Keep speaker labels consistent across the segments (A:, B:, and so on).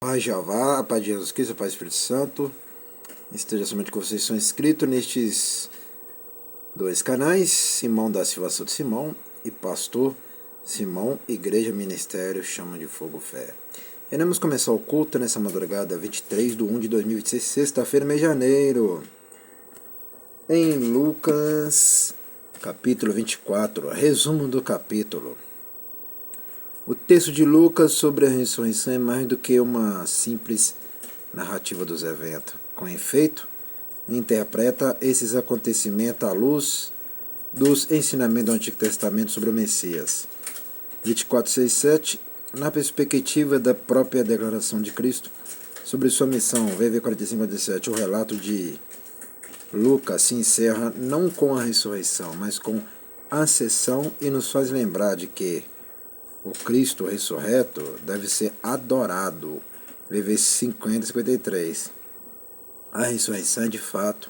A: Paz Jeová, a paz de Jesus Cristo, a paz do Espírito Santo, esteja somente com vocês, são inscritos nestes dois canais, Simão da Silva Souto Simão e Pastor Simão, Igreja Ministério Chama de Fogo Fé. Iremos começar o culto nessa madrugada 23/1/2026, sexta-feira, mês de janeiro, em Lucas, capítulo 24, resumo do capítulo. O texto de Lucas sobre a ressurreição é mais do que uma simples narrativa dos eventos. Com efeito, interpreta esses acontecimentos à luz dos ensinamentos do Antigo Testamento sobre o Messias. 24:6-7, na perspectiva da própria declaração de Cristo sobre sua missão. VV 45:47, o relato de Lucas se encerra não com a ressurreição, mas com a ascensão e nos faz lembrar de que o Cristo ressurreto deve ser adorado. VV 50:53. A ressurreição é de fato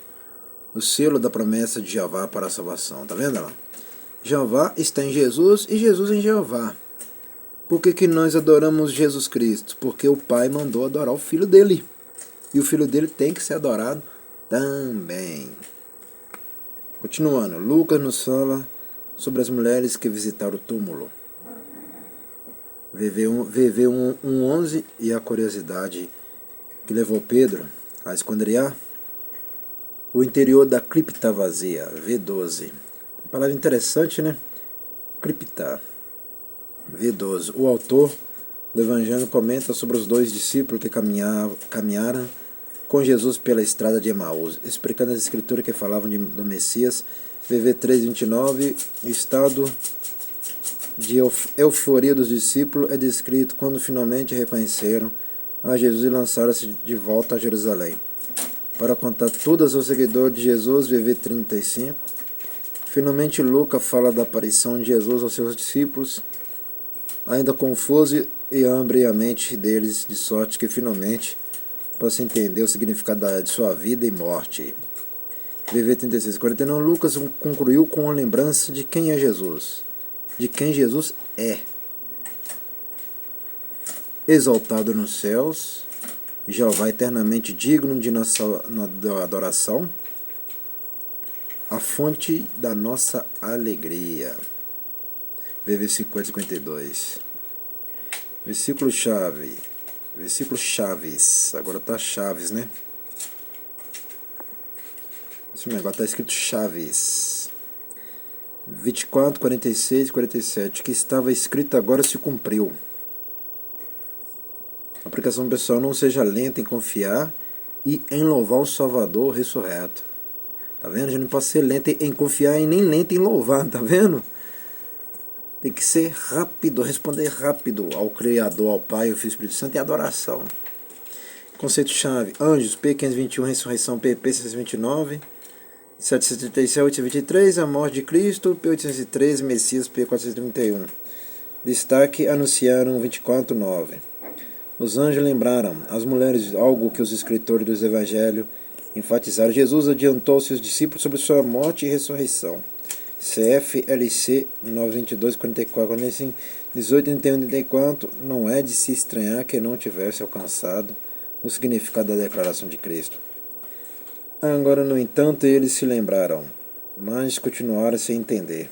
A: o selo da promessa de Jeová para a salvação. Tá vendo lá? Jeová está em Jesus e Jesus em Jeová. Por que nós adoramos Jesus Cristo? Porque o Pai mandou adorar o Filho dele. E o Filho dele tem que ser adorado também. Continuando, Lucas nos fala sobre as mulheres que visitaram o túmulo. VV 1:11 e a curiosidade que levou Pedro a esquadrinhar o interior da cripta vazia. V12. Palavra interessante, né? Cripta. V12. O autor do Evangelho comenta sobre os dois discípulos que caminharam com Jesus pela estrada de Emaús, explicando as escrituras que falavam do Messias. VV 3:29. O estado de euforia dos discípulos é descrito quando finalmente reconheceram a Jesus e lançaram-se de volta a Jerusalém para contar tudo aos seus seguidores de Jesus. VV 35. Finalmente Lucas fala da aparição de Jesus aos seus discípulos, ainda confuso, e abre a mente deles de sorte que finalmente possa entender o significado de sua vida e morte. VV 36:49. Lucas concluiu com a lembrança de quem é Jesus, de quem Jesus é. Exaltado nos céus, Jeová eternamente digno de nossa adoração, a fonte da nossa alegria. VV 50:52. Versículo chaves. Agora tá chaves, né? Isso mesmo, agora tá escrito chaves. 24:46-47. O que estava escrito agora se cumpriu. A aplicação pessoal: não seja lenta em confiar e em louvar o Salvador ressurreto. Tá vendo? Já não pode ser lenta em confiar e nem lenta em louvar, tá vendo? Tem que ser rápido, responder rápido ao Criador, ao Pai, ao Filho e ao Espírito Santo e adoração. Conceito-chave: anjos, P521, ressurreição, PP 629. 737, 823, a morte de Cristo, P813, Messias, P431. Destaque: anunciaram 24:9. Os anjos lembraram as mulheres algo que os escritores dos evangelhos enfatizaram. Jesus adiantou aos seus discípulos sobre sua morte e ressurreição. CFLC 922-44, 18:31-34. Não é de se estranhar que não tivesse alcançado o significado da declaração de Cristo. Agora, no entanto, eles se lembraram, mas continuaram sem entender,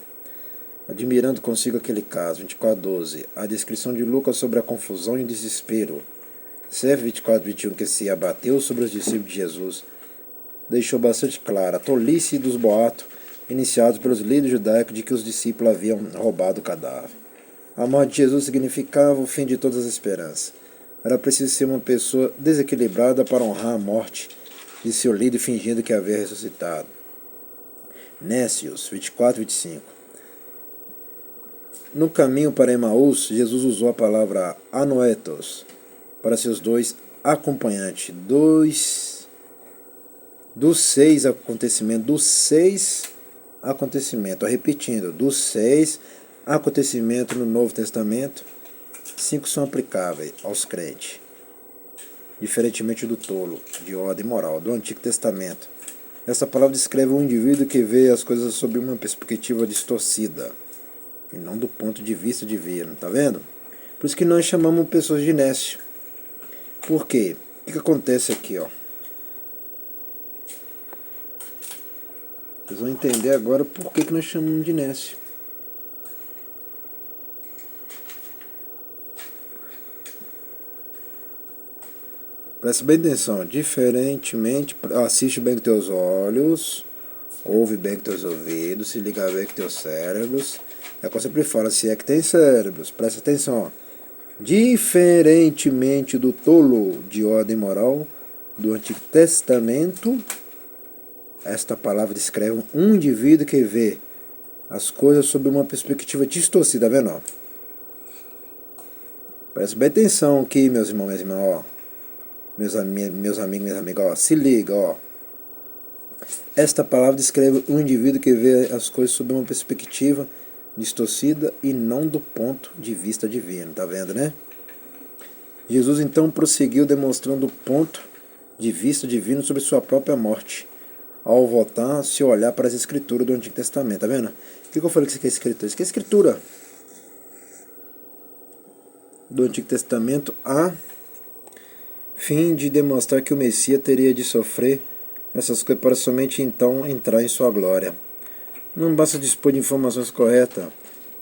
A: admirando consigo aquele caso. 24:12. A descrição de Lucas sobre a confusão e o desespero. CF 24:21, que se abateu sobre os discípulos de Jesus, deixou bastante clara a tolice dos boatos iniciados pelos líderes judaicos de que os discípulos haviam roubado o cadáver. A morte de Jesus significava o fim de todas as esperanças. Era preciso ser uma pessoa desequilibrada para honrar a morte de seu líder, fingindo que havia ressuscitado. Nécios 24:25. No caminho para Emaús, Jesus usou a palavra anoetos para seus dois acompanhantes. Dos seis acontecimentos, repetindo, dos 6 acontecimentos no Novo Testamento, 5 são aplicáveis aos crentes, diferentemente do tolo, de ordem moral, do Antigo Testamento. Essa palavra descreve um indivíduo que vê as coisas sob uma perspectiva distorcida, e não do ponto de vista divino, tá vendo? Por isso que nós chamamos pessoas de nécio. Por quê? O que acontece aqui, ó? Vocês vão entender agora por que nós chamamos de Nécio. Presta bem atenção. Diferentemente, assiste bem com teus olhos, ouve bem com teus ouvidos, se liga bem com teus cérebros. É como eu sempre falo, se é que tem cérebros. Presta atenção, ó. Diferentemente do tolo de ordem moral do Antigo Testamento, esta palavra descreve um indivíduo que vê as coisas sob uma perspectiva distorcida, tá vendo? Ó? Presta bem atenção aqui, meus irmãos, minhas irmãs, ó. Meus amigos, minhas amigas, ó. Se liga, ó. Esta palavra descreve um indivíduo que vê as coisas sob uma perspectiva distorcida e não do ponto de vista divino, tá vendo, né? Jesus então prosseguiu demonstrando o ponto de vista divino sobre sua própria morte, ao voltar a se olhar para as escrituras do Antigo Testamento, tá vendo? O que eu falei que isso aqui é escritura? Isso aqui é escritura do Antigo Testamento a fim de demonstrar que o Messias teria de sofrer essas coisas para somente então entrar em sua glória. Não basta dispor de informações corretas,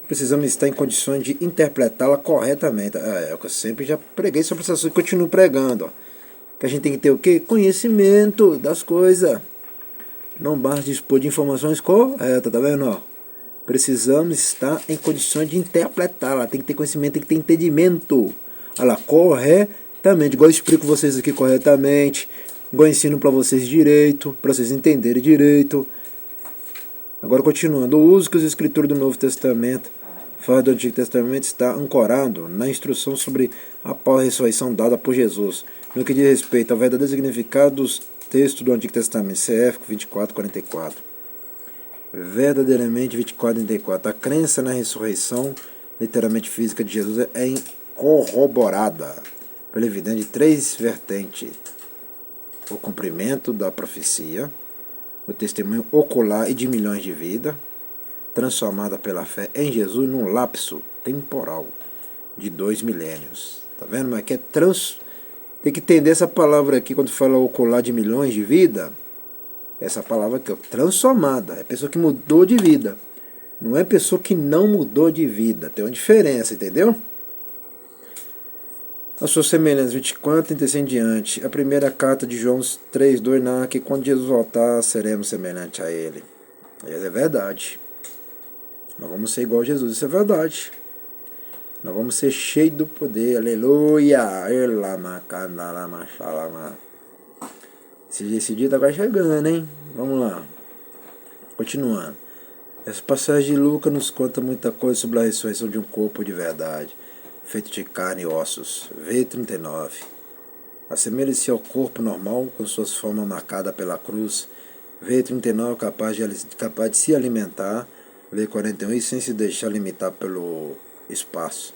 A: precisamos estar em condições de interpretá-la corretamente. É o que eu sempre já preguei sobre essas coisas e continuo pregando. Ó. Que a gente tem que ter o quê? Conhecimento das coisas. Não basta dispor de informações corretas, tá vendo? Ó? Precisamos estar em condições de interpretá-la. Tem que ter conhecimento, tem que ter entendimento. Olha lá, corretamente. Igual eu explico vocês aqui corretamente. Igual eu ensino para vocês direito, para vocês entenderem direito. Agora continuando, o uso que os escritores do Novo Testamento fazem do Antigo Testamento está ancorado na instrução sobre a pós-ressurreição dada por Jesus, no que diz respeito ao verdadeiro significado dos textos do Antigo Testamento, CF 24:44. Verdadeiramente 24:44. A crença na ressurreição, literalmente física, de Jesus é corroborada pela evidência de três vertentes: o cumprimento da profecia, o testemunho ocular e de milhões de vidas, transformada pela fé em Jesus num lapso temporal de 2 milênios. Tá vendo? Mas tem que entender essa palavra aqui quando fala ocular de milhões de vidas. Essa palavra aqui, ó, transformada. É pessoa que mudou de vida. Não é pessoa que não mudou de vida. Tem uma diferença, entendeu? A sua semelhança, 24:36 em diante. A primeira carta de João 3:2 narra que quando Jesus voltar, seremos semelhantes a ele. Isso é verdade. Nós vamos ser igual a Jesus, isso é verdade. Nós vamos ser cheios do poder, aleluia. Esse dia está quase chegando, hein? Vamos lá. Continuando. Essa passagem de Lucas nos conta muita coisa sobre a ressurreição de um corpo de verdade, feito de carne e ossos. V39. Assemelha-se ao corpo normal, com suas formas marcadas pela cruz. V39 capaz de se alimentar. V41 e sem se deixar limitar pelo espaço.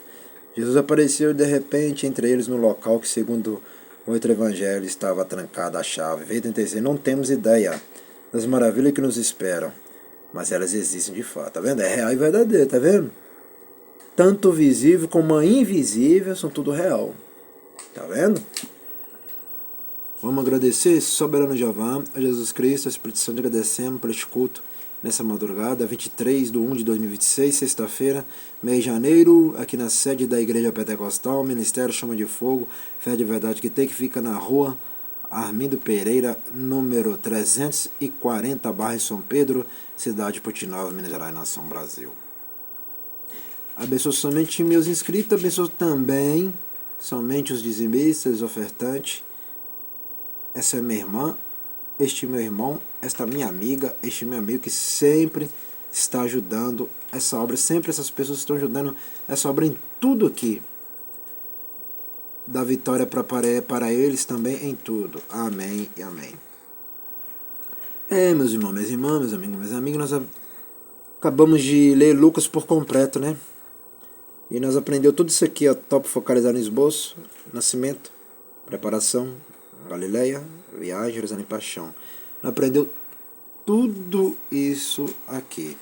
A: Jesus apareceu de repente entre eles no local que, segundo o outro evangelho, estava trancada a chave. V36. Não temos ideia das maravilhas que nos esperam, mas elas existem de fato. Tá vendo? É real e verdadeiro, tá vendo? Tanto o visível como a invisível são tudo real. Tá vendo? Vamos agradecer, soberano Jeová, a Jesus Cristo, a Espírito Santo, agradecemos por este culto nessa madrugada, 23/1/2026, sexta-feira, mês de janeiro, aqui na sede da Igreja Pentecostal, Ministério Chama de Fogo, Fé de Verdade que tem, que fica na rua Armindo Pereira, número 340, bairro São Pedro, cidade de Putinova, Minas Gerais, nação Brasil. Abençoe somente meus inscritos, abençoe também somente os dizimistas, os ofertantes. Essa é minha irmã, este meu irmão, esta minha amiga, este meu amigo que sempre está ajudando essa obra, sempre essas pessoas estão ajudando essa obra em tudo aqui. Da vitória para eles também em tudo. Amém e amém. Meus irmãos, minhas irmãs, meus amigos, meus amigos, nós acabamos de ler Lucas por completo, né? E nós aprendemos tudo isso aqui, ó, top focalizado no esboço, nascimento, preparação, Galileia, viagem, Jerusalém, paixão. Nós aprendeu tudo isso aqui.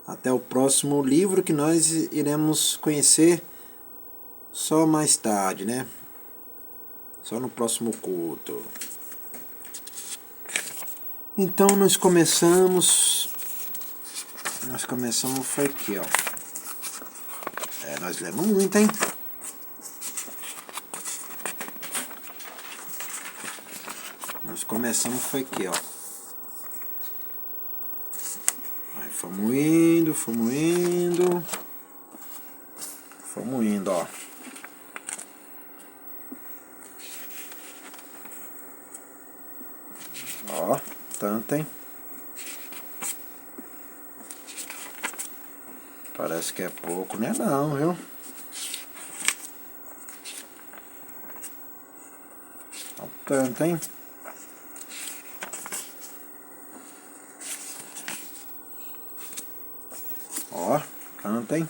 A: Até o próximo livro que nós iremos conhecer só mais tarde, né? Só no próximo culto. Então nós começamos foi aqui, ó. Nós lemos muito, hein? Nós começamos foi aqui, ó. Aí fomos indo, ó. Ó, tanto, hein? Parece que é pouco, né? Não, viu? Ó, tanto, hein? Ó, tanto, hein?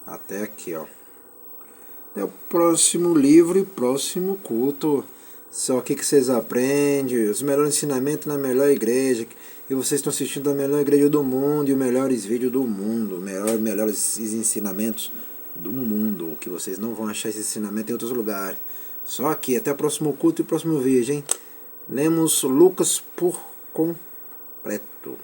A: Até aqui, ó. Até o próximo livro e próximo culto. Só o que vocês aprendem, os melhores ensinamentos na melhor igreja. E vocês estão assistindo a melhor igreja do mundo e os melhores vídeos do mundo. Melhores ensinamentos do mundo. Que vocês não vão achar esse ensinamento em outros lugares. Só aqui, até o próximo culto e o próximo vídeo, hein? Lemos Lucas por completo.